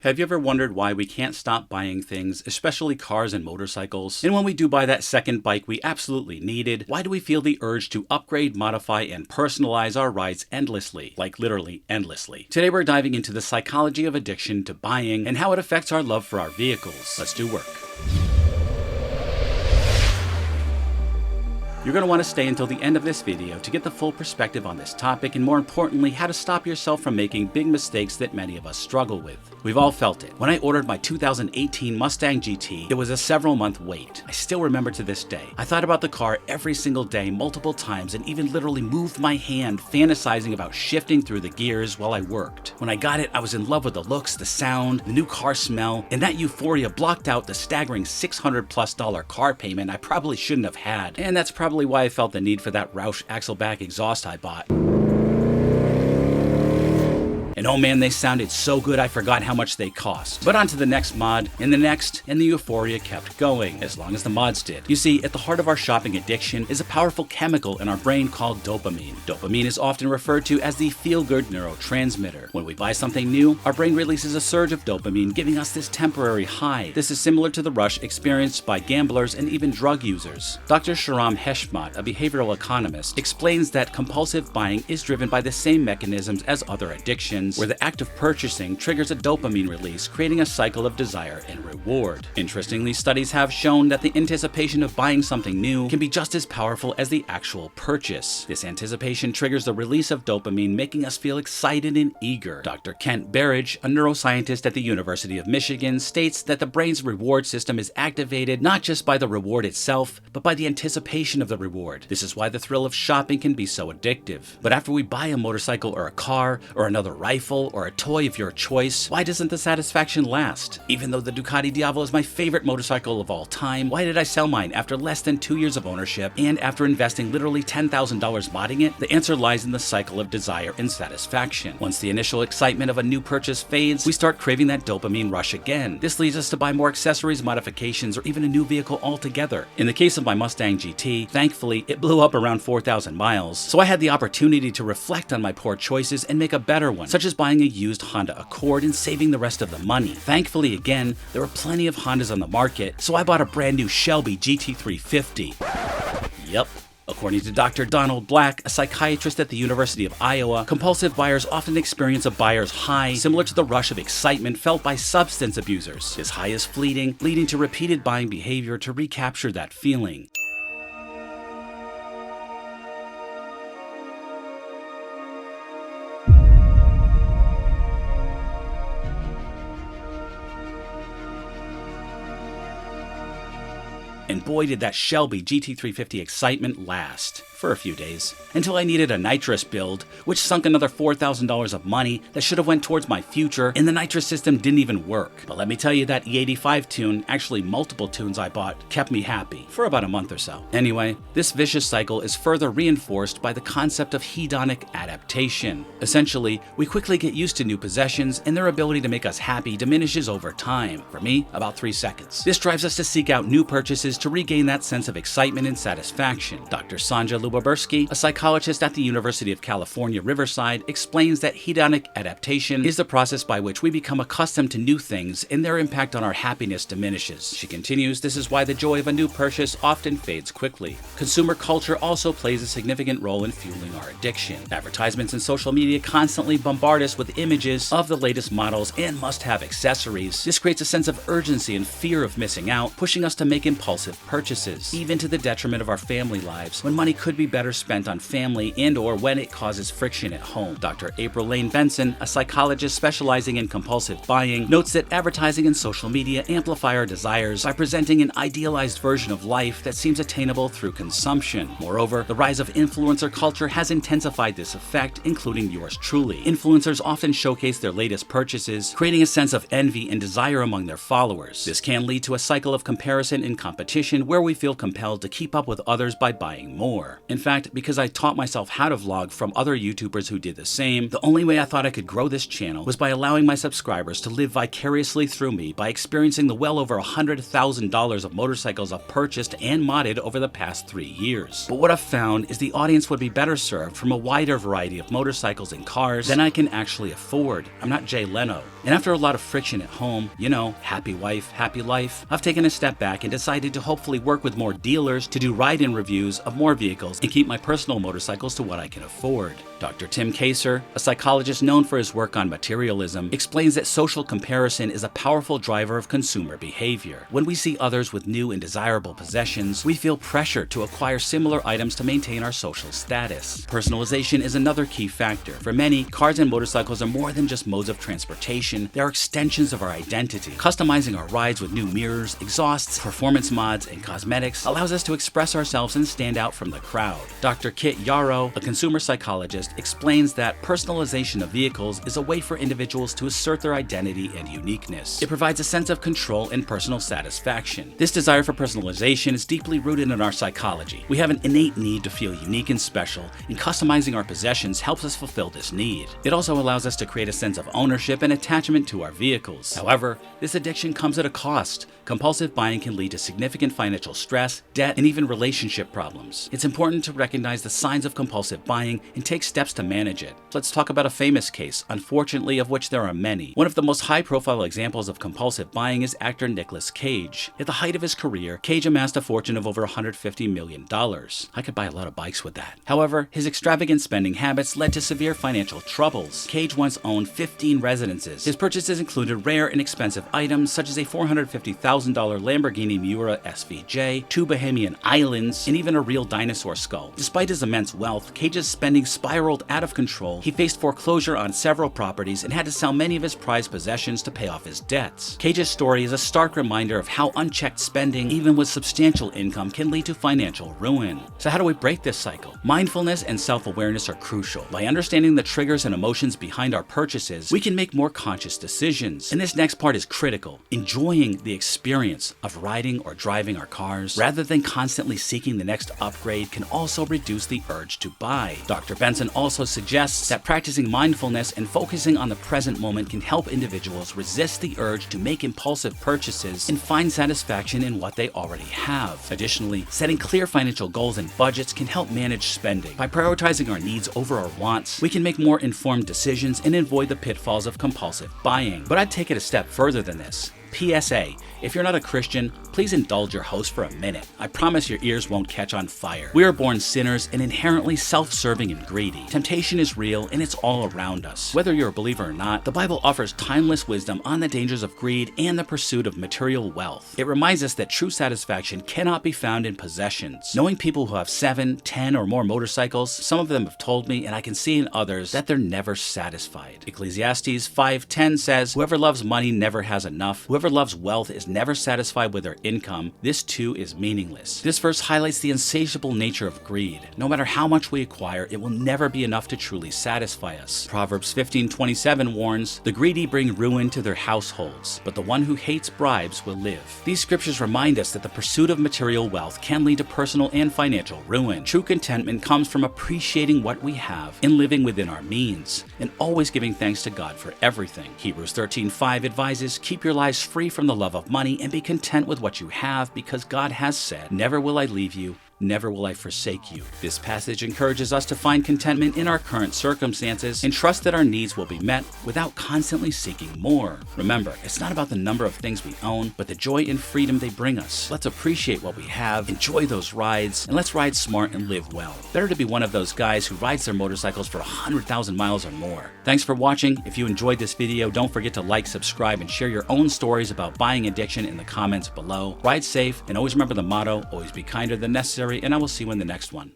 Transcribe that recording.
Have you ever wondered why we can't stop buying things, especially cars and motorcycles? And when we do buy that second bike we absolutely needed, why do we feel the urge to upgrade, modify, and personalize our rides endlessly? Like literally endlessly. Today we're diving into the psychology of addiction to buying and how it affects our love for our vehicles. Let's do work. You're going to want to stay until the end of this video to get the full perspective on this topic and, more importantly, how to stop yourself from making big mistakes that many of us struggle with. We've all felt it. When I ordered my 2018 Mustang GT, it was a several-month wait. I still remember to this day. I thought about the car every single day, multiple times, and even literally moved my hand, fantasizing about shifting through the gears while I worked. When I got it, I was in love with the looks, the sound, the new car smell, and that euphoria blocked out the staggering $600+ car payment I probably shouldn't have had. And that's probably why I felt the need for that Roush Axleback exhaust I bought. And oh man, they sounded so good I forgot how much they cost. But on to the next mod, and the next, and the euphoria kept going, as long as the mods did. You see, at the heart of our shopping addiction is a powerful chemical in our brain called dopamine. Dopamine is often referred to as the feel-good neurotransmitter. When we buy something new, our brain releases a surge of dopamine, giving us this temporary high. This is similar to the rush experienced by gamblers and even drug users. Dr. Shahram Heshmat, a behavioral economist, explains that compulsive buying is driven by the same mechanisms as other addictions, where the act of purchasing triggers a dopamine release, creating a cycle of desire and reward. Interestingly, studies have shown that the anticipation of buying something new can be just as powerful as the actual purchase. This anticipation triggers the release of dopamine, making us feel excited and eager. Dr. Kent Berridge, a neuroscientist at the University of Michigan, states that the brain's reward system is activated not just by the reward itself, but by the anticipation of the reward. This is why the thrill of shopping can be so addictive. But after we buy a motorcycle or a car or another rifle or a toy of your choice, why doesn't the satisfaction last? Even though the Ducati Diavolo is my favorite motorcycle of all time, why did I sell mine after less than 2 years of ownership and after investing literally $10,000 modding it? The answer lies in the cycle of desire and satisfaction. Once the initial excitement of a new purchase fades, we start craving that dopamine rush again. This leads us to buy more accessories, modifications, or even a new vehicle altogether. In the case of my Mustang GT, thankfully, it blew up around 4,000 miles, so I had the opportunity to reflect on my poor choices and make a better one, such as buying a used Honda Accord and saving the rest of the money. Thankfully, again, there were plenty of Hondas on the market, so I bought a brand new Shelby GT350. Yep. According to Dr. Donald Black, a psychiatrist at the University of Iowa, compulsive buyers often experience a buyer's high similar to the rush of excitement felt by substance abusers. This high is fleeting, leading to repeated buying behavior to recapture that feeling. And boy did that Shelby GT350 excitement last. For a few days. Until I needed a nitrous build, which sunk another $4,000 of money that should have went towards my future, and the nitrous system didn't even work. But let me tell you, that E85 tune, actually multiple tunes I bought, kept me happy for about a month or so. Anyway, this vicious cycle is further reinforced by the concept of hedonic adaptation. Essentially, we quickly get used to new possessions, and their ability to make us happy diminishes over time. For me, about 3 seconds. This drives us to seek out new purchases to regain that sense of excitement and satisfaction. Dr. Sanja Lubobursky, a psychologist at the University of California, Riverside, explains that hedonic adaptation is the process by which we become accustomed to new things and their impact on our happiness diminishes. She continues, this is why the joy of a new purchase often fades quickly. Consumer culture also plays a significant role in fueling our addiction. Advertisements and social media constantly bombard us with images of the latest models and must-have accessories. This creates a sense of urgency and fear of missing out, pushing us to make impulsive purchases, even to the detriment of our family lives, when money could be better spent on family and/or when it causes friction at home. Dr. April Lane Benson, a psychologist specializing in compulsive buying, notes that advertising and social media amplify our desires by presenting an idealized version of life that seems attainable through consumption. Moreover, the rise of influencer culture has intensified this effect, including yours truly. Influencers often showcase their latest purchases, creating a sense of envy and desire among their followers. This can lead to a cycle of comparison and competition where we feel compelled to keep up with others by buying more. In fact, because I taught myself how to vlog from other YouTubers who did the same, the only way I thought I could grow this channel was by allowing my subscribers to live vicariously through me by experiencing the well over $100,000 of motorcycles I've purchased and modded over the past 3 years. But what I've found is the audience would be better served from a wider variety of motorcycles and cars than I can actually afford. I'm not Jay Leno. And after a lot of friction at home, you know, happy wife, happy life, I've taken a step back and decided to hopefully work with more dealers to do ride-in reviews of more vehicles and keep my personal motorcycles to what I can afford. Dr. Tim Kaser, a psychologist known for his work on materialism, explains that social comparison is a powerful driver of consumer behavior. When we see others with new and desirable possessions, we feel pressure to acquire similar items to maintain our social status. Personalization is another key factor. For many, cars and motorcycles are more than just modes of transportation. They are extensions of our identity. Customizing our rides with new mirrors, exhausts, performance mods, and cosmetics allows us to express ourselves and stand out from the crowd. Dr. Kit Yarrow, a consumer psychologist, explains that personalization of vehicles is a way for individuals to assert their identity and uniqueness. It provides a sense of control and personal satisfaction. This desire for personalization is deeply rooted in our psychology. We have an innate need to feel unique and special, and customizing our possessions helps us fulfill this need. It also allows us to create a sense of ownership and attachment to our vehicles. However, this addiction comes at a cost. Compulsive buying can lead to significant financial stress, debt, and even relationship problems. It's important to recognize the signs of compulsive buying and take steps to manage it. Let's talk about a famous case, unfortunately of which there are many. One of the most high-profile examples of compulsive buying is actor Nicolas Cage. At the height of his career, Cage amassed a fortune of over $150 million. I could buy a lot of bikes with that. However, his extravagant spending habits led to severe financial troubles. Cage once owned 15 residences. His purchases included rare and expensive items such as a $450,000 Lamborghini Miura SVJ, 2 Bahamian islands, and even a real dinosaur skull. Despite his immense wealth, Cage's spending spiraled out of control. He faced foreclosure on several properties and had to sell many of his prized possessions to pay off his debts. Cage's story is a stark reminder of how unchecked spending, even with substantial income, can lead to financial ruin. So how do we break this cycle? Mindfulness and self-awareness are crucial. By understanding the triggers and emotions behind our purchases, we can make more conscious decisions. And this next part is critical. Enjoying the experience of riding or driving our cars, rather than constantly seeking the next upgrade, can also reduce the urge to buy. Dr. Benson also suggests that practicing mindfulness and focusing on the present moment can help individuals resist the urge to make impulsive purchases and find satisfaction in what they already have. Additionally, setting clear financial goals and budgets can help manage spending. By prioritizing our needs over our wants, we can make more informed decisions and avoid the pitfalls of compulsive buying. But I'd take it a step further than this. PSA, if you're not a Christian, please indulge your host for a minute. I promise your ears won't catch on fire. We are born sinners and inherently self-serving and greedy. Temptation is real and it's all around us. Whether you're a believer or not, the Bible offers timeless wisdom on the dangers of greed and the pursuit of material wealth. It reminds us that true satisfaction cannot be found in possessions. Knowing people who have 7, 10, or more motorcycles, some of them have told me, and I can see in others, that they're never satisfied. Ecclesiastes 5:10 says, "Whoever loves money never has enough. Whoever loves wealth is never satisfied with their income. This too is meaningless." This verse highlights the insatiable nature of greed. No matter how much we acquire, it will never be enough to truly satisfy us. Proverbs 15:27 warns, "The greedy bring ruin to their households, but the one who hates bribes will live." These scriptures remind us that the pursuit of material wealth can lead to personal and financial ruin. True contentment comes from appreciating what we have and living within our means, and always giving thanks to God for everything. Hebrews 13:5 advises, "Keep your lives free from the love of money and be content with what you have, because God has said, 'Never will I leave you, never will I forsake you.'" This passage encourages us to find contentment in our current circumstances and trust that our needs will be met without constantly seeking more. Remember, it's not about the number of things we own, but the joy and freedom they bring us. Let's appreciate what we have, enjoy those rides, and let's ride smart and live well. Better to be one of those guys who rides their motorcycles for 100,000 miles or more. Thanks for watching. If you enjoyed this video, don't forget to like, subscribe, and share your own stories about buying addiction in the comments below. Ride safe, and always remember the motto, always be kinder than necessary, and I will see you in the next one.